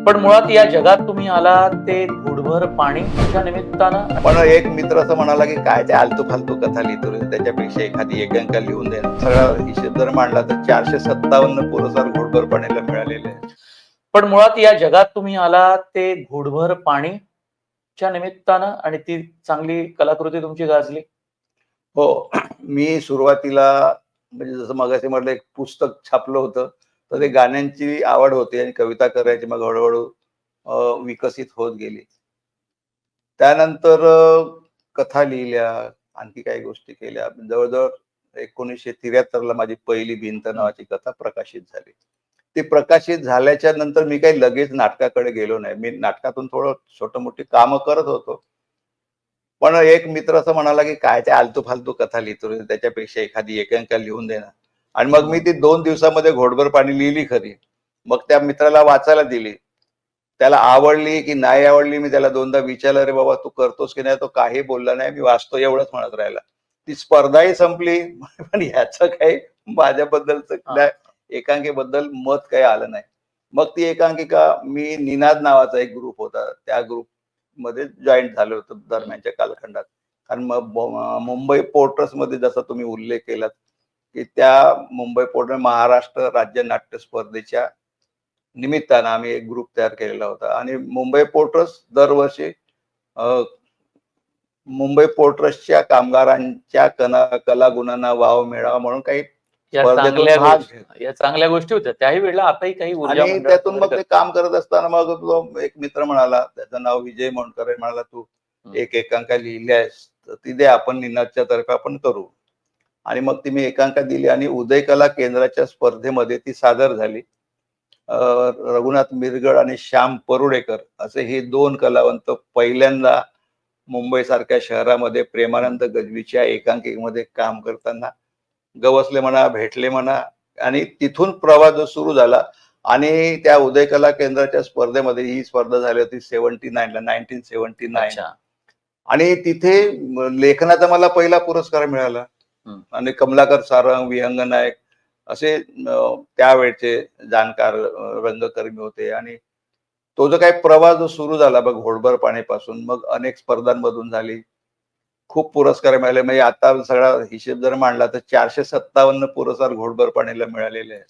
पण मुळात या जगात तुम्ही आलात ते घोडभर पाणीच्या निमित्तानं. पण एक मित्र असं म्हणाला की काय ते आलतू फालतू कथा लिहितो रे, त्याच्यापेक्षा एखादी एकांका लिहून दे. सगळा हिशेब जर मांडला तर 457 पुरस्कार घोडभर पाणीला मिळालेले आहेत. पण मुळात या जगात तुम्ही आलात ते घोडभर पाणीच्या निमित्तानं आणि ती चांगली कलाकृती तुमची गाजली. हो, मी सुरुवातीला म्हणजे जसं मगाशी म्हटलं एक पुस्तक छापलं होतं, तर ते गाण्यांची आवड होती आणि कविता करायची मग हळू-हळू विकसित होत गेली. त्यानंतर कथा लिहिल्या, आणखी काही गोष्टी केल्या. जवळ-जवळ 1973 ला माझी पहिली भिंत नावाची कथा प्रकाशित झाली. ती प्रकाशित झाल्याच्या नंतर मी काही लगेच नाटकाकडे गेलो नाही. मी नाटकातून थोडं छोटी-मोठी कामं करत होतो. पण एक मित्र असं म्हणाला, की "काय ते आलतू-फालतू कथा लिहितो रे, त्याच्यापेक्षा एखादी एकांका लिहून दे ना." आणि मग मी ती 2 दिवसामध्ये घोडभर पाणी लिहिली खरी. मग त्या मित्राला वाचायला दिली. त्याला आवडली की नाही आवडली मी त्याला 2दा विचारलं, "अरे बाबा तू करतोस की नाही?" तो काही बोलला नाही. मी वाचतो एवढंच म्हणत राहिला. ती स्पर्धाही संपली. पण ह्याचं काही माझ्याबद्दलचं हां. त्या एकांकिकेबद्दल मत काही आलं नाही. मग ती एकांकिका मी निनाद नावाचा एक ग्रुप होता. त्या ग्रुपमध्ये जॉइन झालो होतो दरम्यानच्या कालखंडात. कारण मग मुंबई पोर्टर्समध्ये जसा तुम्ही उल्लेख केलात, की त्या मुंबई पोर्टर महाराष्ट्र राज्य नाट्य स्पर्धेच्या निमित्तानं आम्ही एक ग्रुप तयार केलेला होता आणि मुंबई पोर्टर्स दरवर्षी अ, मुंबई पोर्टर्सच्या कामगारांच्या कलागुणांना वाव मिळावा म्हणून काही या स्पर्धेतून चांगल्या भाग घेत या चांगल्या गोष्टी होत्या. त्याही वेळेला आताही काही ऊर्जा आणि मंडळात त्यातून वगैरे मग ते करतात. काम करत असताना मग तो एक मित्र म्हणाला, त्याचं नाव विजय मोंडकर आहे. म्हणाला, "तू हं. एक एकांका लिहिली आहेस, तर ती दे आपण निनादच्या तर्फे आपण करू." आणि मग ती मी एकांका दिली आणि उदय कला केंद्राच्या स्पर्धेमध्ये ती सादर झाली. अ, रघुनाथ मिरगड आणि श्याम परुडेकर असे हे 2 कलावंत पहिल्यांदा मुंबईसारख्या शहरामध्ये प्रेमानंद गजवीच्या एकांकिकेमध्ये काम करताना गवसले म्हणा, भेटले म्हणा आणि तिथून प्रवास जो सुरू झाला आणि त्या उदय कला केंद्राच्या स्पर्धेमध्ये ही स्पर्धा झाली होती 1979 अच्छा. आणि तिथे लेखनाचा मला पहिला पुरस्कार मिळाला. हं. आणि कमलाकर सारंग, विहंग नायक असे त्यावेळचे जाणकार रंगकर्मी होते आणि तो जो काही प्रवास जो सुरू झाला बघ घोडभर पाणीपासून मग अनेक स्पर्धांमधून झाली. खूप पुरस्कार मिळाले म्हणजे आता सगळा हिशेब जर मांडला तर 457 पुरस्कार घोडभर पाणीला मिळालेले आहेत.